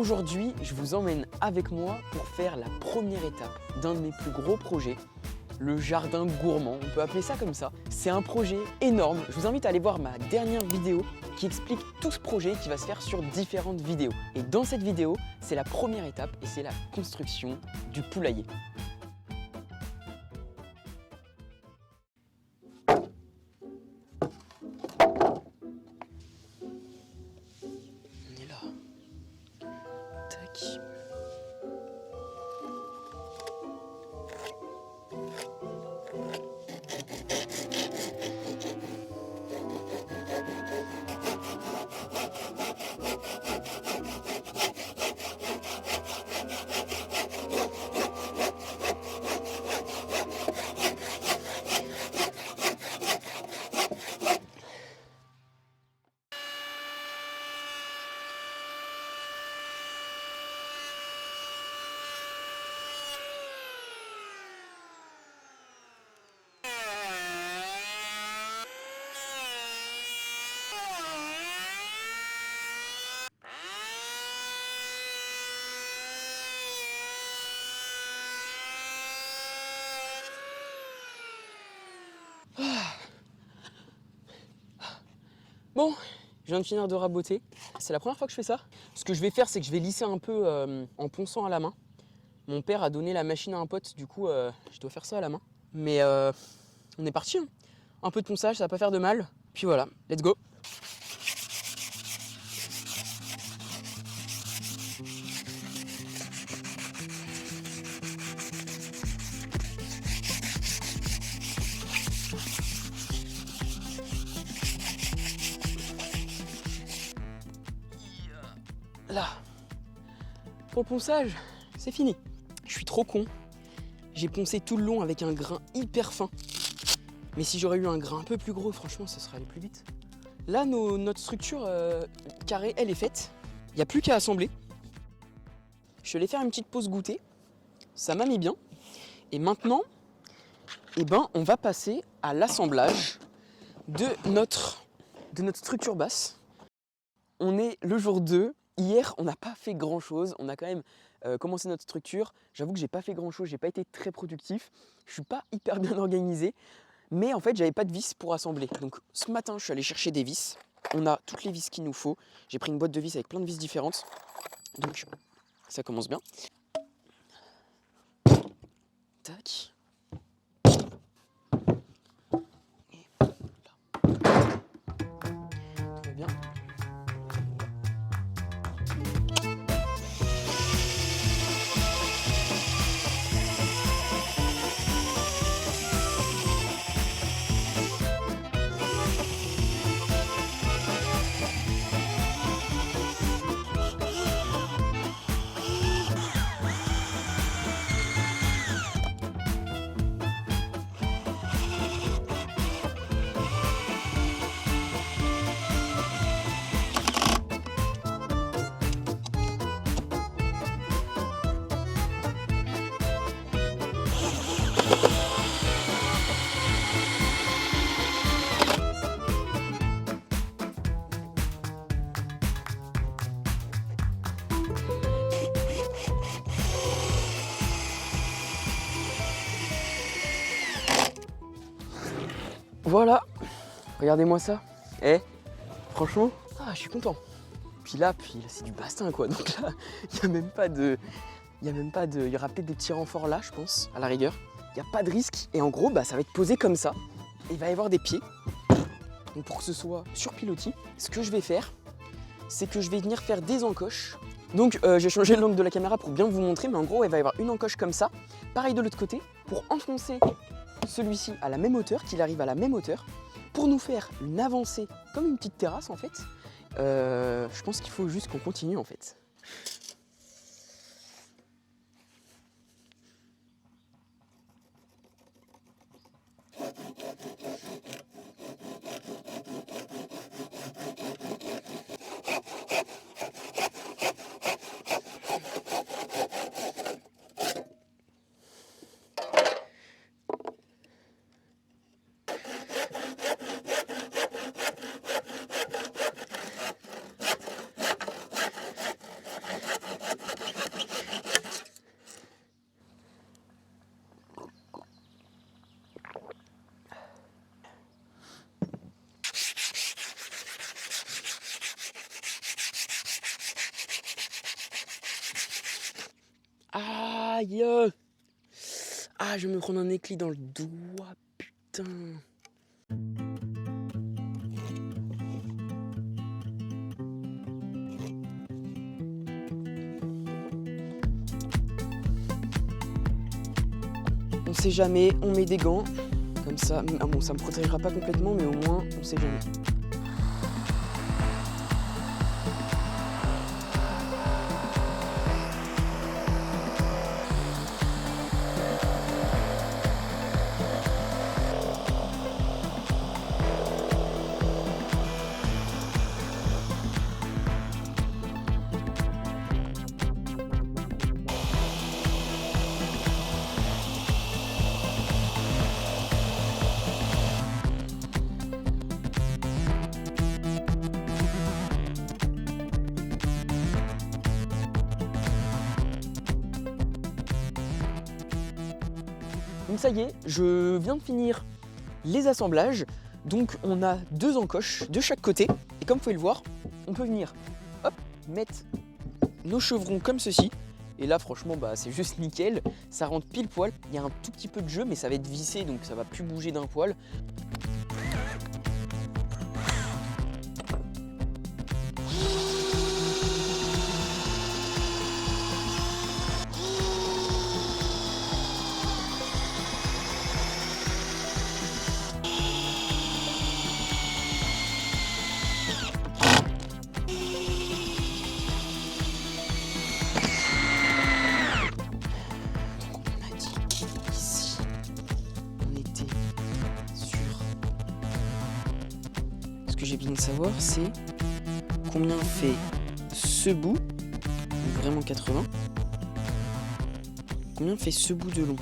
Aujourd'hui, je vous emmène avec moi pour faire la première étape d'un de mes plus gros projets, le jardin gourmand, on peut appeler ça comme ça. C'est un projet énorme, je vous invite à aller voir ma dernière vidéo qui explique tout ce projet qui va se faire sur différentes vidéos. Et dans cette vidéo, c'est la première étape et c'est la construction du poulailler. On est là. Tac. Bon, je viens de finir de raboter. C'est la première fois que je fais ça. Ce que je vais faire, c'est que je vais lisser un peu en ponçant à la main. Mon père a donné la machine à un pote, du coup, je dois faire ça à la main. Mais on est parti. Hein. Un peu de ponçage, ça va pas faire de mal. Puis voilà, let's go. Là, pour le ponçage, c'est fini. Je suis trop con. J'ai poncé tout le long avec un grain hyper fin. Mais si j'aurais eu un grain un peu plus gros, franchement, ça serait allé plus vite. Là, notre structure carrée, elle est faite. Il n'y a plus qu'à assembler. Je suis allé faire une petite pause goûter. Ça m'a mis bien. Et maintenant, eh ben, on va passer à l'assemblage de notre structure basse. On est le jour 2. Hier, on n'a pas fait grand-chose. On a quand même commencé notre structure. J'avoue que j'ai pas fait grand-chose. J'ai pas été très productif. Je suis pas hyper bien organisé. Mais en fait, j'avais pas de vis pour assembler. Donc ce matin, je suis allé chercher des vis. On a toutes les vis qu'il nous faut. J'ai pris une boîte de vis avec plein de vis différentes. Donc ça commence bien. Tac. Et là. Tout va bien. Voilà, regardez-moi ça. Franchement, je suis content. Puis là, c'est du bastin quoi. Donc là, il y aura peut-être des petits renforts là, je pense, à la rigueur. Il n'y a pas de risque. Et en gros, ça va être posé comme ça. Et il va y avoir des pieds. Donc pour que ce soit sur pilotis, ce que je vais faire, c'est que je vais venir faire des encoches. Donc j'ai changé l'angle de la caméra pour bien vous montrer, mais en gros, il va y avoir une encoche comme ça. Pareil de l'autre côté, pour enfoncer celui-ci à la même hauteur, qu'il arrive à la même hauteur, pour nous faire une avancée comme une petite terrasse en fait. Je pense qu'il faut juste qu'on continue en fait. Aïe. Ah, je vais me prendre un éclit dans le doigt, putain. On sait jamais, on met des gants, comme ça. Ah bon, ça me protégera pas complètement, mais au moins, on sait jamais. Donc ça y est, je viens de finir les assemblages. Donc on a 2 encoches de chaque côté. Et comme vous pouvez le voir, on peut venir hop, mettre nos chevrons comme ceci. Et là franchement c'est juste nickel. Ça rentre pile poil. Il y a un tout petit peu de jeu mais ça va être vissé donc ça va plus bouger d'un poil. Ce que j'ai besoin de savoir, c'est combien fait ce bout, donc vraiment 80, combien fait ce bout de long.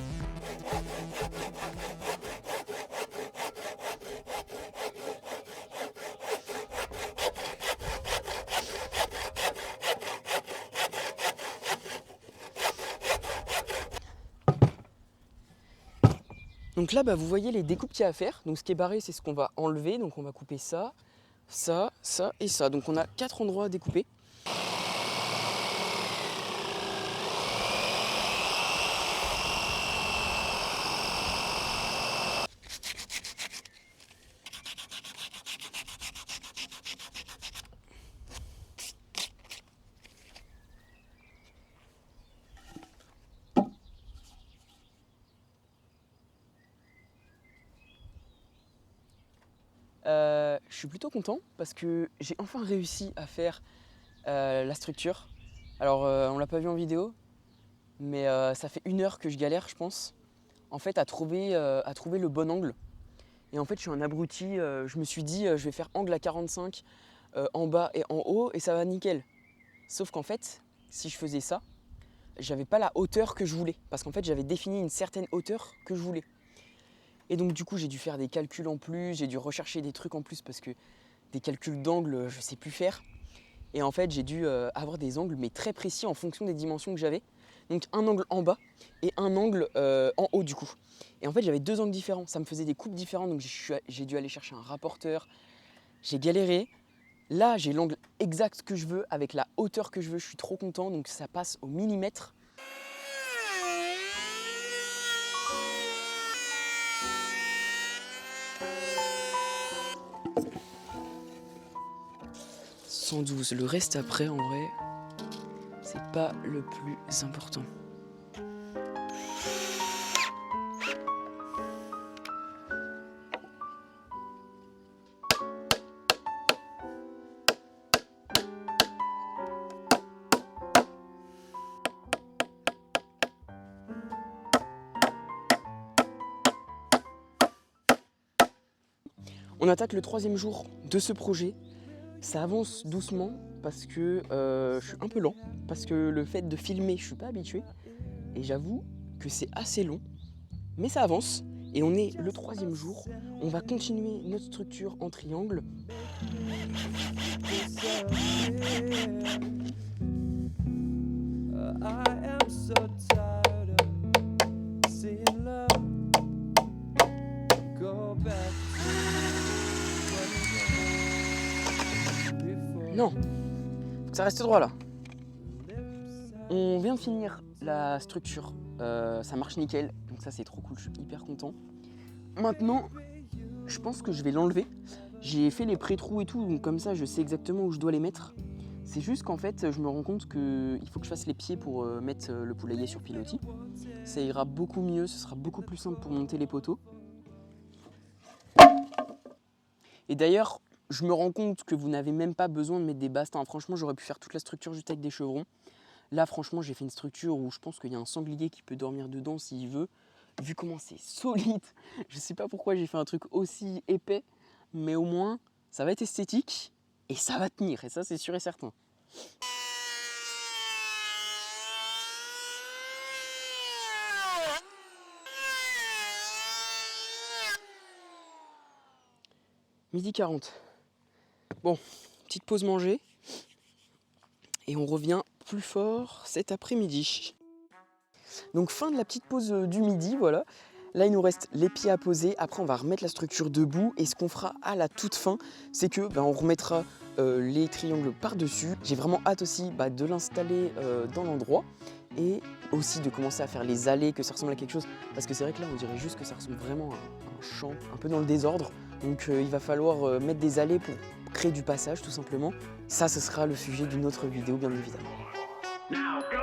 Donc là, vous voyez les découpes qu'il y a à faire. Donc ce qui est barré, c'est ce qu'on va enlever. Donc on va couper ça, ça, ça et ça. Donc on a 4 endroits à découper. Je suis plutôt content parce que j'ai enfin réussi à faire la structure. Alors on l'a pas vu en vidéo, mais ça fait 1 heure que je galère, je pense, en fait à trouver le bon angle. Et en fait je suis un abruti, je me suis dit je vais faire angle à 45 en bas et en haut et ça va nickel. Sauf qu'en fait, si je faisais ça, j'avais pas la hauteur que je voulais. Parce qu'en fait j'avais défini une certaine hauteur que je voulais. Et donc du coup j'ai dû faire des calculs en plus, j'ai dû rechercher des trucs en plus parce que des calculs d'angle je sais plus faire. Et en fait j'ai dû avoir des angles mais très précis en fonction des dimensions que j'avais. Donc un angle en bas et un angle en haut du coup. Et en fait j'avais 2 angles différents, ça me faisait des coupes différentes donc j'ai dû aller chercher un rapporteur. J'ai galéré. Là j'ai l'angle exact que je veux avec la hauteur que je veux, je suis trop content donc ça passe au millimètre. Le reste après en vrai c'est pas le plus important. On attaque le 3e jour de ce projet. Ça avance doucement parce que je suis un peu lent, parce que le fait de filmer, je suis pas habitué. Et j'avoue que c'est assez long, mais ça avance. Et on est le 3e jour, on va continuer notre structure en triangle. Non, faut que ça reste droit là. On vient de finir la structure Ça marche nickel, donc ça c'est trop cool, je suis hyper content. Maintenant, je pense que je vais l'enlever. J'ai fait les pré-trous et tout, donc comme ça je sais exactement où je dois les mettre. C'est juste qu'en fait, je me rends compte qu'il faut que je fasse les pieds pour mettre le poulailler sur pilotis. Ça ira beaucoup mieux, ce sera beaucoup plus simple pour monter les poteaux. Et d'ailleurs, je me rends compte que vous n'avez même pas besoin de mettre des bastins. Franchement, j'aurais pu faire toute la structure juste avec des chevrons. Là, franchement, j'ai fait une structure où je pense qu'il y a un sanglier qui peut dormir dedans s'il veut. Vu comment c'est solide, je sais pas pourquoi j'ai fait un truc aussi épais, mais au moins, ça va être esthétique et ça va tenir. Et ça, c'est sûr et certain. Midi 40. Bon, petite pause manger. Et on revient plus fort cet après-midi. Donc fin de la petite pause du midi, voilà. Là, il nous reste les pieds à poser. Après, on va remettre la structure debout. Et ce qu'on fera à la toute fin, c'est que on remettra les triangles par-dessus. J'ai vraiment hâte aussi de l'installer dans l'endroit. Et aussi de commencer à faire les allées, que ça ressemble à quelque chose. Parce que c'est vrai que là, on dirait juste que ça ressemble vraiment à un champ, un peu dans le désordre. Donc il va falloir mettre des allées pour créer du passage, tout simplement. Ça, ce sera le sujet d'une autre vidéo, bien évidemment. Now go.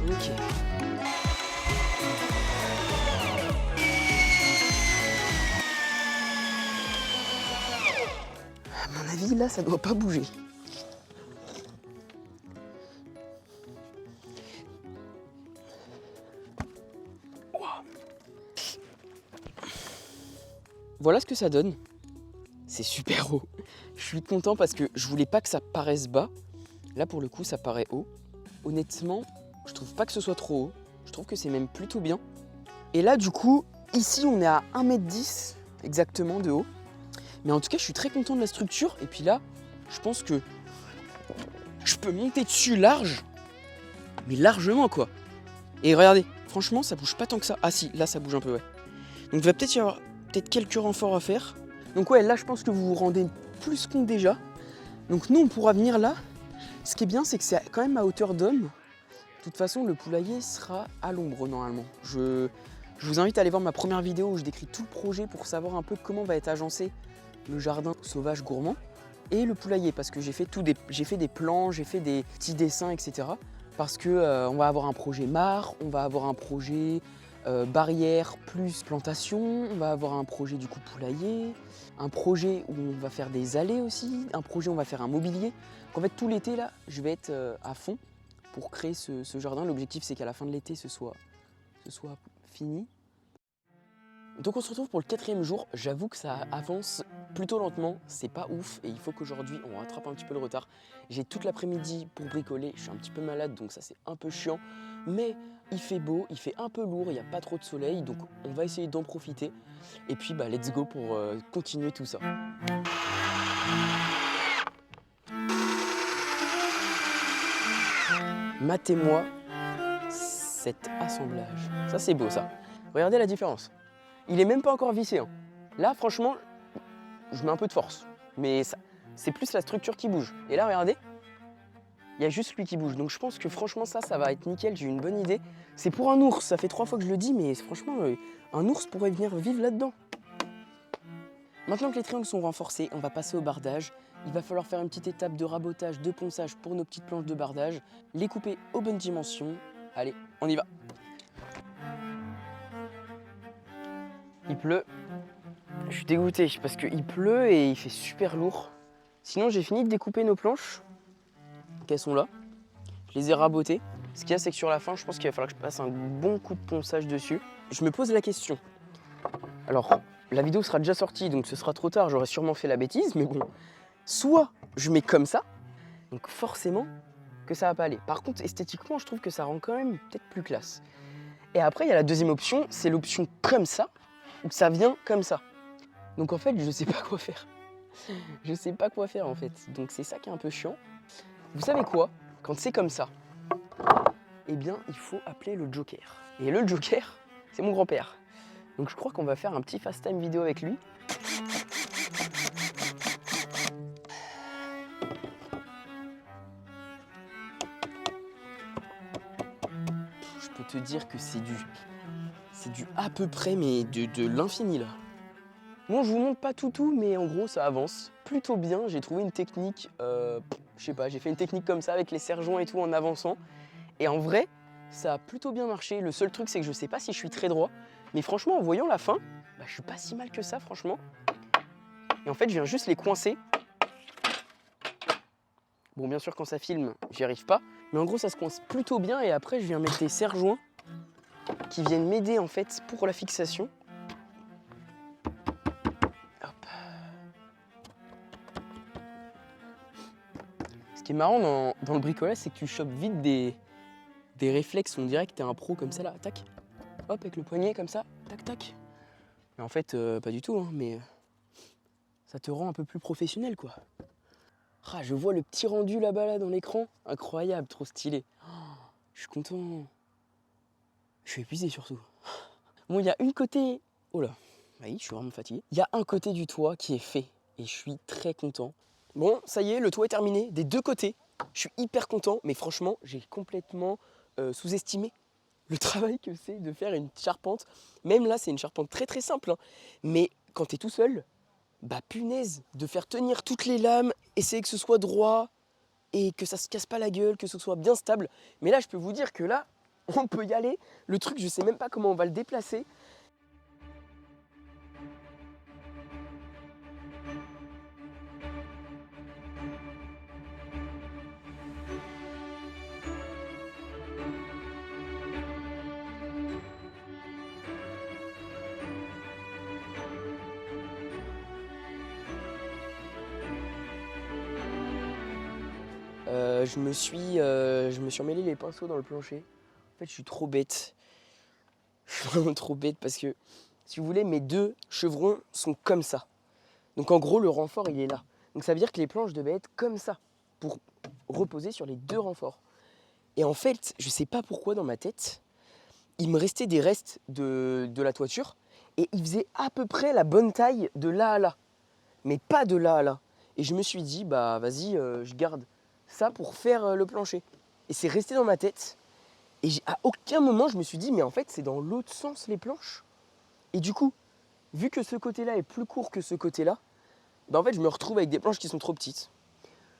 Ok. À mon avis, là, ça doit pas bouger. Voilà ce que ça donne. C'est super haut. Je suis content parce que je voulais pas que ça paraisse bas. Là, pour le coup, ça paraît haut. Honnêtement, je trouve pas que ce soit trop haut. Je trouve que c'est même plutôt bien. Et là, du coup, ici, on est à 1,10 m exactement de haut. Mais en tout cas, je suis très content de la structure. Et puis là, je pense que je peux monter dessus large. Mais largement, quoi. Et regardez, franchement, ça bouge pas tant que ça. Ah si, là, ça bouge un peu, ouais. Donc, il va peut-être y avoir quelques renforts à faire. Donc ouais, là je pense que vous vous rendez plus compte déjà. Donc nous on pourra venir là. Ce qui est bien, c'est que c'est quand même à hauteur d'homme. De toute façon, le poulailler sera à l'ombre normalement. Je vous invite à aller voir ma première vidéo où je décris tout le projet pour savoir un peu comment va être agencé le jardin sauvage gourmand et le poulailler, parce que j'ai fait des plans, j'ai fait des petits dessins, etc. Parce que on va avoir un projet mare, on va avoir un projet barrière plus plantation, on va avoir un projet du coup poulailler, un projet où on va faire des allées aussi, un projet où on va faire un mobilier. Donc en fait tout l'été là, je vais être à fond pour créer ce jardin. L'objectif c'est qu'à la fin de l'été ce soit fini. Donc on se retrouve pour le 4e jour. J'avoue que ça avance plutôt lentement, c'est pas ouf et il faut qu'aujourd'hui on rattrape un petit peu le retard. J'ai toute l'après-midi pour bricoler, je suis un petit peu malade donc ça c'est un peu chiant. Mais il fait beau, il fait un peu lourd, il n'y a pas trop de soleil, donc on va essayer d'en profiter. Et puis let's go pour continuer tout ça. Matez-moi cet assemblage. Ça c'est beau ça. Regardez la différence. Il est même pas encore vissé. Hein. Là franchement, je mets un peu de force. Mais c'est plus la structure qui bouge. Et là regardez. Il y a juste lui qui bouge. Donc je pense que franchement ça va être nickel, j'ai une bonne idée. C'est pour un ours, ça fait 3 fois que je le dis, mais franchement, un ours pourrait venir vivre là-dedans. Maintenant que les triangles sont renforcés, on va passer au bardage. Il va falloir faire une petite étape de rabotage, de ponçage pour nos petites planches de bardage. Les couper aux bonnes dimensions. Allez, on y va. Il pleut. Je suis dégoûté parce qu'il pleut et il fait super lourd. Sinon j'ai fini de découper nos planches. Elles sont là, je les ai rabotées. Ce qu'il y a, c'est que sur la fin, je pense qu'il va falloir que je passe un bon coup de ponçage dessus. Je me pose la question. Alors, la vidéo sera déjà sortie, donc ce sera trop tard, j'aurais sûrement fait la bêtise, mais bon. Soit je mets comme ça, donc forcément que ça va pas aller. Par contre, esthétiquement, je trouve que ça rend quand même peut-être plus classe. Et après, il y a la deuxième option, c'est l'option comme ça, où ça vient comme ça. Donc en fait, je sais pas quoi faire. Je sais pas quoi faire en fait. Donc c'est ça qui est un peu chiant. Vous savez quoi? Quand c'est comme ça, eh bien, il faut appeler le Joker. Et le Joker, c'est mon grand-père. Donc je crois qu'on va faire un petit fast time vidéo avec lui. peux te dire que c'est du à peu près, mais de l'infini là. Bon, je vous montre pas tout, mais en gros, ça avance plutôt bien. J'ai trouvé une technique, je sais pas, j'ai fait une technique comme ça avec les serre-joints et tout en avançant. Et en vrai, ça a plutôt bien marché. Le seul truc, c'est que je sais pas si je suis très droit. Mais franchement, en voyant la fin, bah, je suis pas si mal que ça, franchement. Et en fait, je viens juste les coincer. Bon, bien sûr, quand ça filme, j'y arrive pas. Mais en gros, ça se coince plutôt bien. Et après, je viens mettre des serre-joints qui viennent m'aider en fait pour la fixation. Hop. Ce qui est marrant dans le bricolage, c'est que tu chopes vite des réflexes. On dirait que t'es un pro comme ça là. Tac. Hop, avec le poignet comme ça. Tac, tac. Mais en fait, pas du tout. Hein, mais ça te rend un peu plus professionnel, quoi. Ah, je vois le petit rendu là-bas là, dans l'écran. Incroyable, trop stylé. Oh, je suis content. Je suis épuisé surtout. Bon, il y a une côté... Oh là, oui, je suis vraiment fatigué. Il y a un côté du toit qui est fait et je suis très content. Bon, ça y est, le toit est terminé des deux côtés. Je suis hyper content, mais franchement, j'ai complètement sous-estimé le travail que c'est de faire une charpente. Même là, c'est une charpente très très simple. Hein. Mais quand tu es tout seul, bah punaise, de faire tenir toutes les lames, essayer que ce soit droit et que ça se casse pas la gueule, que ce soit bien stable. Mais là, je peux vous dire que là, on peut y aller. Le truc, je sais même pas comment on va le déplacer. Je me suis emmêlé les pinceaux dans le plancher. En fait, je suis trop bête. Je suis vraiment trop bête parce que, si vous voulez, mes deux chevrons sont comme ça. Donc en gros, le renfort, il est là. Donc ça veut dire que les planches devaient être comme ça pour reposer sur les deux renforts. Et en fait, je sais pas pourquoi dans ma tête, il me restait des restes de la toiture et ils faisaient à peu près la bonne taille de là à là. Mais pas de là à là. Et je me suis dit, bah vas-y, je garde ça pour faire le plancher. Et c'est resté dans ma tête. Et à aucun moment, je me suis dit, mais en fait, c'est dans l'autre sens les planches. Et du coup, vu que ce côté-là est plus court que ce côté-là, bah en fait, je me retrouve avec des planches qui sont trop petites.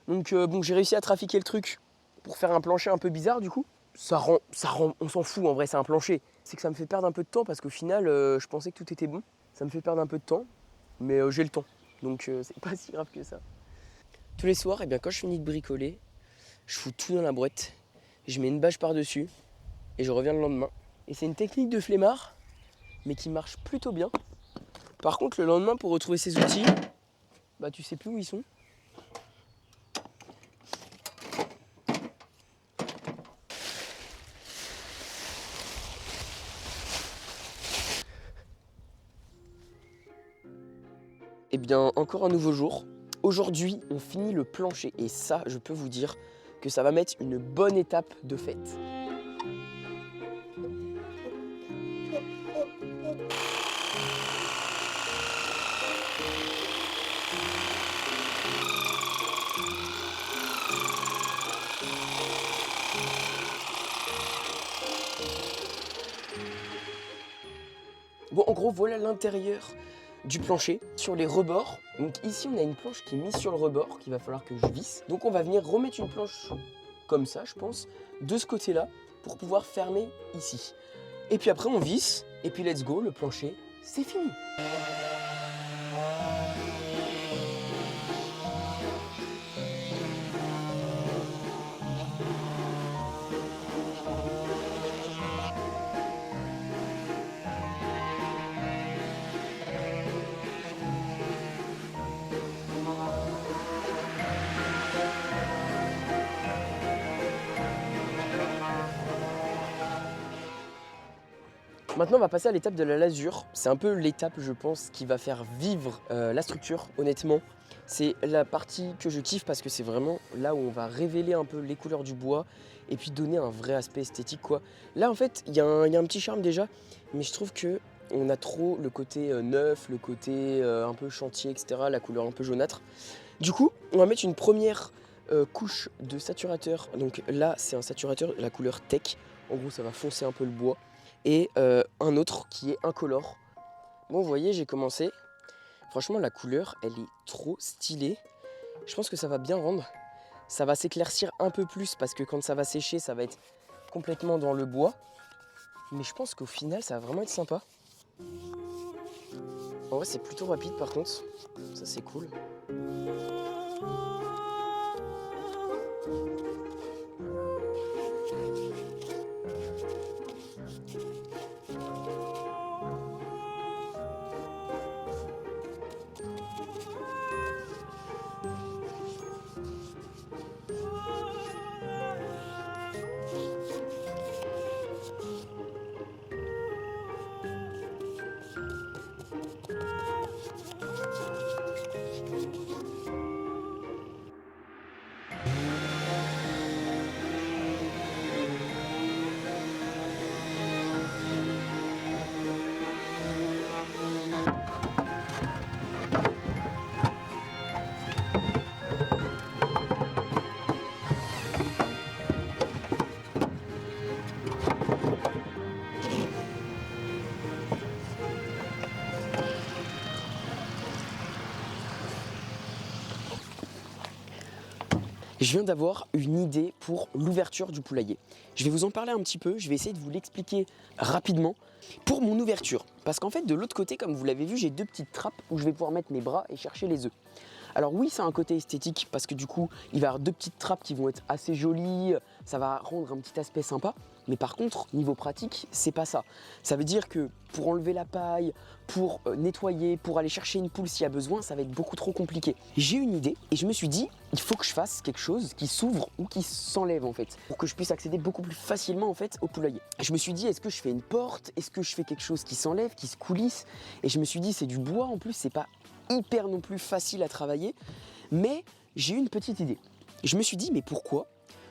Donc bon, j'ai réussi à trafiquer le truc pour faire un plancher un peu bizarre du coup. Ça rend, on s'en fout en vrai, c'est un plancher. C'est que ça me fait perdre un peu de temps parce qu'au final, je pensais que tout était bon. Ça me fait perdre un peu de temps, mais j'ai le temps. Donc c'est pas si grave que ça. Tous les soirs, quand je finis de bricoler, je fous tout dans la boîte, je mets une bâche par-dessus et je reviens le lendemain. Et c'est une technique de flemmard, mais qui marche plutôt bien. Par contre, le lendemain, pour retrouver ces outils, bah tu sais plus où ils sont. Eh bien, encore un nouveau jour. Aujourd'hui, on finit le plancher et ça, je peux vous dire que ça va mettre une bonne étape de fête. Bon, en gros, voilà l'intérieur du plancher sur les rebords. Donc ici, on a une planche qui est mise sur le rebord qu'il va falloir que je visse. Donc on va venir remettre une planche comme ça, je pense, de ce côté-là pour pouvoir fermer ici. Et puis après, on visse et puis let's go, le plancher, c'est fini. Maintenant, on va passer à l'étape de la lasure. C'est un peu l'étape, je pense, qui va faire vivre la structure, honnêtement. C'est la partie que je kiffe parce que c'est vraiment là où on va révéler un peu les couleurs du bois et puis donner un vrai aspect esthétique, quoi. Là, en fait, il y a un petit charme déjà, mais je trouve que on a trop le côté neuf, le côté un peu chantier, etc., la couleur un peu jaunâtre. Du coup, on va mettre une première couche de saturateur. Donc là, c'est un saturateur, la couleur Tech. En gros, ça va foncer un peu le bois. Et un autre qui est incolore. Bon, vous voyez, j'ai commencé. Franchement, la couleur, elle est trop stylée. Je pense que ça va bien rendre. Ça va s'éclaircir un peu plus parce que quand ça va sécher, ça va être complètement dans le bois. Mais je pense qu'au final, ça va vraiment être sympa. En vrai, c'est plutôt rapide par contre. Ça, c'est cool. Je viens d'avoir une idée pour l'ouverture du poulailler. Je vais vous en parler un petit peu, je vais essayer de vous l'expliquer rapidement. Pour mon ouverture, parce qu'en fait de l'autre côté, comme vous l'avez vu, j'ai 2 petites trappes où je vais pouvoir mettre mes bras et chercher les œufs. Alors oui, c'est un côté esthétique parce que du coup, il va y avoir 2 petites trappes qui vont être assez jolies, ça va rendre un petit aspect sympa. Mais par contre, niveau pratique, c'est pas ça. Ça veut dire que pour enlever la paille, pour nettoyer, pour aller chercher une poule s'il y a besoin, ça va être beaucoup trop compliqué. J'ai une idée et je me suis dit, il faut que je fasse quelque chose qui s'ouvre ou qui s'enlève en fait, pour que je puisse accéder beaucoup plus facilement en fait au poulailler. Je me suis dit, est-ce que je fais une porte? Est-ce que je fais quelque chose qui s'enlève, qui se coulisse? Et je me suis dit, c'est du bois en plus, c'est pas hyper non plus facile à travailler, mais j'ai eu une petite idée. Je me suis dit, mais pourquoi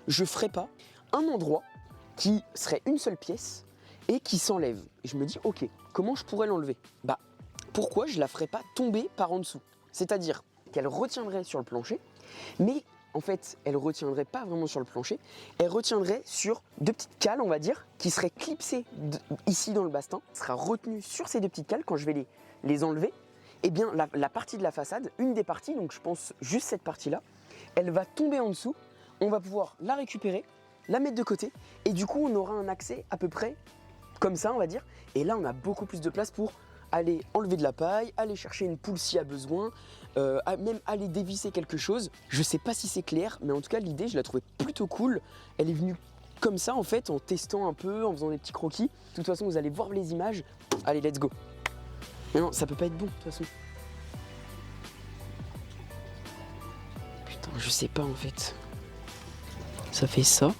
je ferais pas un endroit qui serait une seule pièce et qui s'enlève? Et je me dis, ok, comment je pourrais l'enlever? Bah, pourquoi je la ferais pas tomber par en dessous? C'est-à-dire qu'elle retiendrait sur le plancher, mais en fait, elle retiendrait pas vraiment sur le plancher, elle retiendrait sur 2 petites cales, on va dire, qui seraient clipsées ici dans le bastin, sera retenue sur ces 2 petites cales. Quand je vais les enlever, eh bien la partie de la façade, une des parties, donc je pense juste cette partie-là, elle va tomber en dessous, on va pouvoir la récupérer, la mettre de côté, et du coup on aura un accès à peu près comme ça, on va dire, et là on a beaucoup plus de place pour aller enlever de la paille, aller chercher une poule s'il y a besoin, même aller dévisser quelque chose. Je sais pas si c'est clair, mais en tout cas l'idée je la trouvais plutôt cool. Elle est venue comme ça en fait, en testant un peu, en faisant des petits croquis. De toute façon vous allez voir les images. Allez, let's go. Mais non, ça peut pas être bon de toute façon. Putain, je sais pas en fait. Ça fait ça.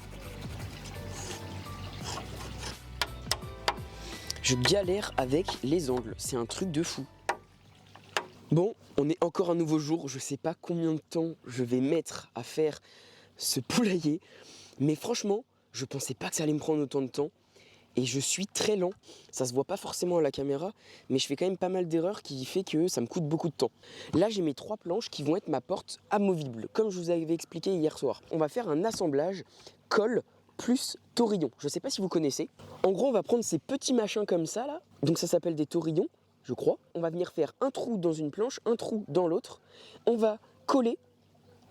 Je galère avec les angles, c'est un truc de fou. Bon, on est encore un nouveau jour, je sais pas combien de temps je vais mettre à faire ce poulailler, mais franchement, je pensais pas que ça allait me prendre autant de temps. Et je suis très lent, ça se voit pas forcément à la caméra, mais je fais quand même pas mal d'erreurs qui fait que ça me coûte beaucoup de temps. Là j'ai mes 3 planches qui vont être ma porte amovible, comme je vous avais expliqué hier soir. On va faire un assemblage colle plus taurillon, je sais pas si vous connaissez. En gros on va prendre ces petits machins comme ça là, donc ça s'appelle des taurillons, je crois. On va venir faire un trou dans une planche, un trou dans l'autre, on va coller,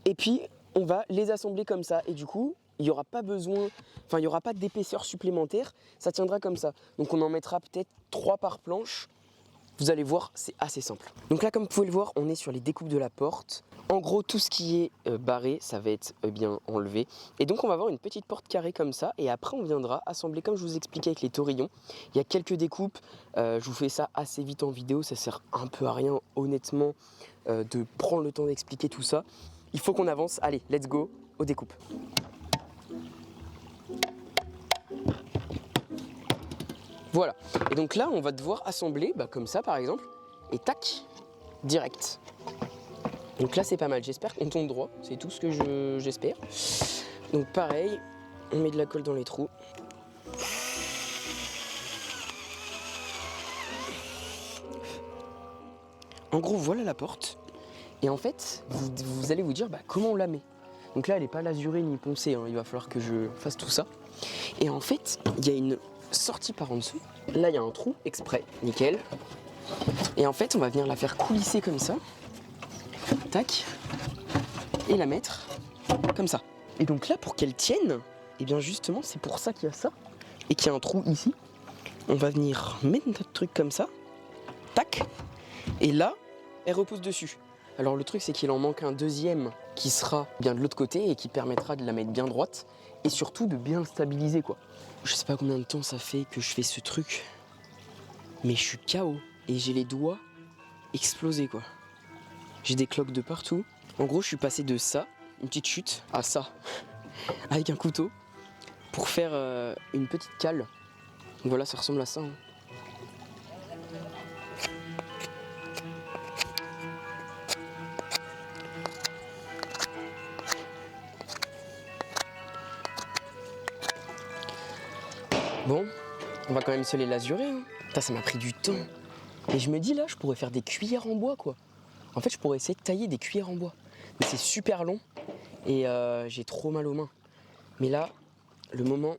et puis on va les assembler comme ça, et du coup il n'y aura pas besoin, enfin il n'y aura pas d'épaisseur supplémentaire, ça tiendra comme ça. Donc on en mettra peut-être 3 par planche. Vous allez voir, c'est assez simple. Donc là, comme vous pouvez le voir, on est sur les découpes de la porte. En gros, tout ce qui est barré, ça va être bien enlevé. Et donc on va avoir une petite porte carrée comme ça. Et après, on viendra assembler, comme je vous expliquais avec les taurillons. Il y a quelques découpes. Je vous fais ça assez vite en vidéo. Ça sert un peu à rien, honnêtement, de prendre le temps d'expliquer tout ça. Il faut qu'on avance. Allez, let's go aux découpes. Voilà, et donc là on va devoir assembler comme ça par exemple, et tac, direct. Donc là c'est pas mal, j'espère qu'on tombe droit, c'est tout ce que j'espère. Donc pareil, on met de la colle dans les trous. En gros voilà la porte, et en fait vous allez vous dire comment on la met. Donc là, elle n'est pas lasurée ni poncée, hein. Il va falloir que je fasse tout ça. Et en fait, il y a une sortie par en dessous. Là, il y a un trou exprès, nickel. Et en fait, on va venir la faire coulisser comme ça. Tac. Et la mettre comme ça. Et donc là, pour qu'elle tienne, et bien justement, c'est pour ça qu'il y a ça. Et qu'il y a un trou ici. On va venir mettre notre truc comme ça. Tac. Et là, elle repose dessus. Alors le truc, c'est qu'il en manque un deuxième qui sera bien de l'autre côté et qui permettra de la mettre bien droite. Et surtout de bien le stabiliser, quoi. Je sais pas combien de temps ça fait que je fais ce truc. Mais je suis KO. Et j'ai les doigts explosés, quoi. J'ai des cloques de partout. En gros, je suis passé de ça, une petite chute, à ça, avec un couteau, pour faire une petite cale. Donc voilà, ça ressemble à ça, hein. Bon, on va quand même se les lasurer, hein. Putain, ça m'a pris du temps. Et je me dis là, je pourrais faire des cuillères en bois, quoi. En fait, je pourrais essayer de tailler des cuillères en bois. Mais c'est super long et j'ai trop mal aux mains. Mais là, le moment,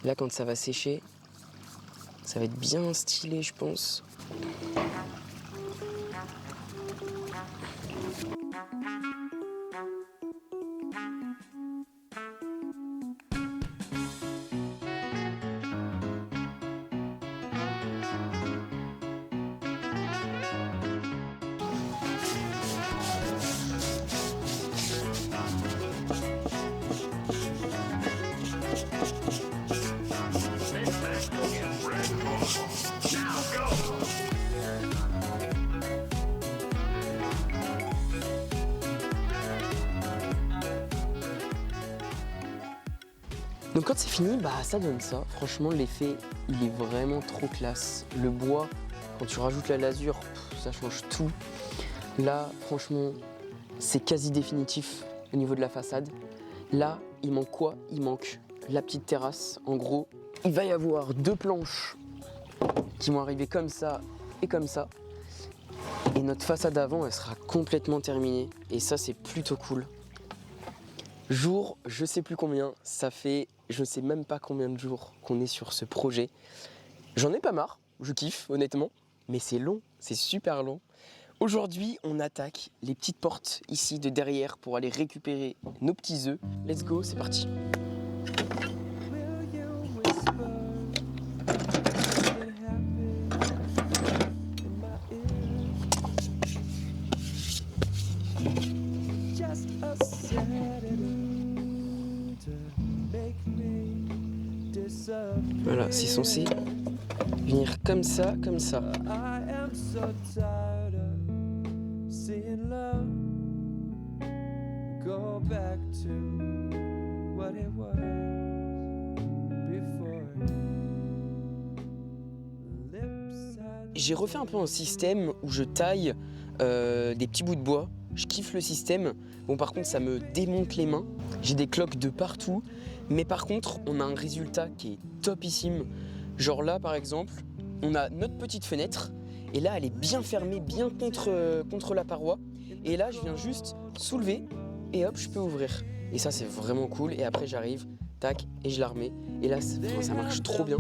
là quand ça va sécher, ça va être bien stylé, je pense. Donc quand c'est fini, bah ça donne ça. Franchement, l'effet, il est vraiment trop classe. Le bois, quand tu rajoutes la lasure, ça change tout. Là, franchement, c'est quasi définitif au niveau de la façade. Là, il manque quoi? Il manque la petite terrasse. En gros, il va y avoir 2 planches qui vont arriver comme ça et comme ça. Et notre façade avant, elle sera complètement terminée. Et ça, c'est plutôt cool. Jour, je sais plus combien, ça fait je sais même pas combien de jours qu'on est sur ce projet. J'en ai pas marre, je kiffe honnêtement, mais c'est long, c'est super long. Aujourd'hui, on attaque les petites portes ici de derrière pour aller récupérer nos petits œufs. Let's go, c'est parti. Voilà, c'est censé venir comme ça, comme ça. J'ai refait un peu un système où je taille des petits bouts de bois. Je kiffe le système. Bon, par contre, ça me démonte les mains. J'ai des cloques de partout. Mais par contre, on a un résultat qui est topissime. Genre là, par exemple, on a notre petite fenêtre. Et là, elle est bien fermée, bien contre la paroi. Et là, je viens juste soulever et hop, je peux ouvrir. Et ça, c'est vraiment cool. Et après, j'arrive, tac, et je la remets. Et là, ça marche trop bien.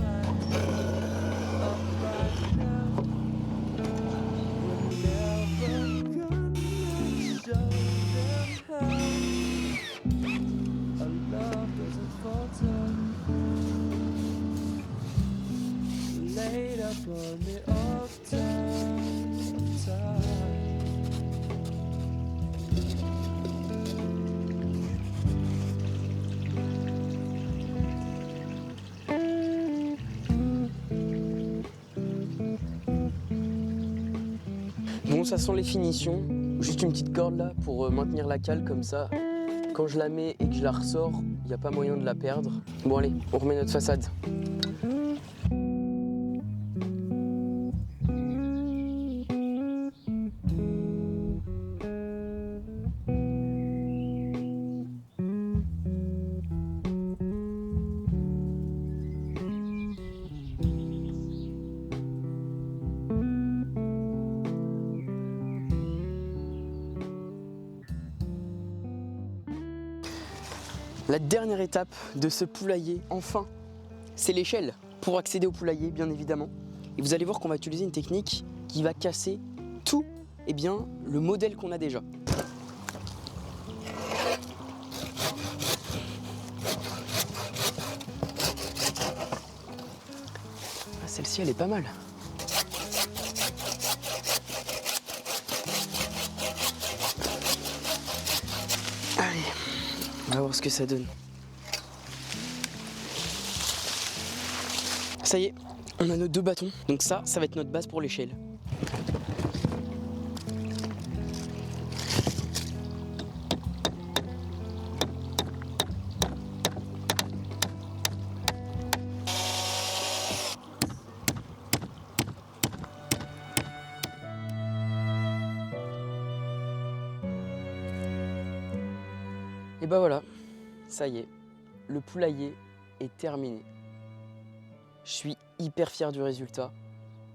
Bon, ça sent les finitions. Juste une petite corde là pour maintenir la cale comme ça. Quand je la mets et que je la ressors, il n'y a pas moyen de la perdre. Bon allez, on remet notre façade. La dernière étape de ce poulailler, enfin, c'est l'échelle pour accéder au poulailler, bien évidemment. Et vous allez voir qu'on va utiliser une technique qui va casser tout, le modèle qu'on a déjà. Ah, celle-ci, elle est pas mal. Allez, on va voir ce que ça donne. Ça y est, on a nos 2 bâtons. Donc ça va être notre base pour l'échelle. Et bah voilà, ça y est, le poulailler est terminé. Je suis hyper fier du résultat.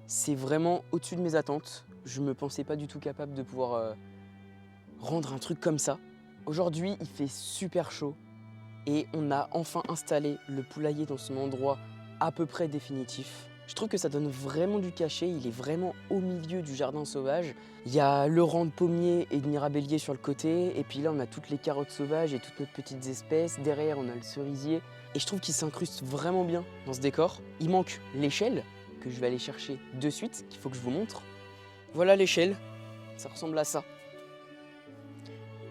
C'est vraiment au-dessus de mes attentes. Je me pensais pas du tout capable de pouvoir rendre un truc comme ça. Aujourd'hui, il fait super chaud et on a enfin installé le poulailler dans son endroit à peu près définitif. Je trouve que ça donne vraiment du cachet, il est vraiment au milieu du jardin sauvage. Il y a le rang de pommiers et de mirabelliers sur le côté, et puis là on a toutes les carottes sauvages et toutes nos petites espèces. Derrière on a le cerisier, et je trouve qu'il s'incruste vraiment bien dans ce décor. Il manque l'échelle, que je vais aller chercher de suite, qu'il faut que je vous montre. Voilà l'échelle, ça ressemble à ça.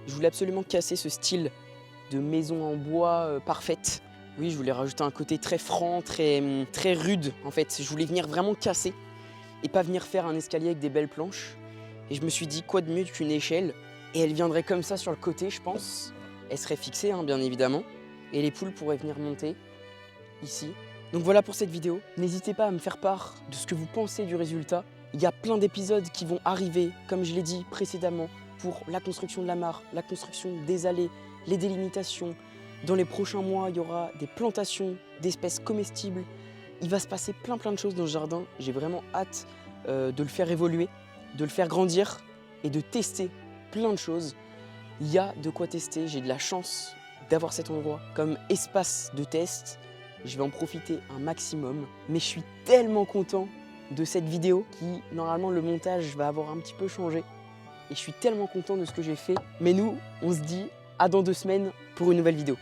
Je voulais absolument casser ce style de maison en bois parfaite. Oui, je voulais rajouter un côté très franc, très rude en fait. Je voulais venir vraiment casser et pas venir faire un escalier avec des belles planches. Et je me suis dit, quoi de mieux qu'une échelle? Et elle viendrait comme ça sur le côté, je pense. Elle serait fixée, hein, bien évidemment. Et les poules pourraient venir monter ici. Donc voilà pour cette vidéo. N'hésitez pas à me faire part de ce que vous pensez du résultat. Il y a plein d'épisodes qui vont arriver, comme je l'ai dit précédemment, pour la construction de la mare, la construction des allées, les délimitations. Dans les prochains mois, il y aura des plantations d'espèces comestibles. Il va se passer plein de choses dans ce jardin. J'ai vraiment hâte de le faire évoluer, de le faire grandir et de tester plein de choses. Il y a de quoi tester. J'ai de la chance d'avoir cet endroit comme espace de test. Je vais en profiter un maximum. Mais je suis tellement content de cette vidéo qui, normalement, le montage va avoir un petit peu changé. Et je suis tellement content de ce que j'ai fait. Mais nous, on se dit à dans 2 semaines pour une nouvelle vidéo.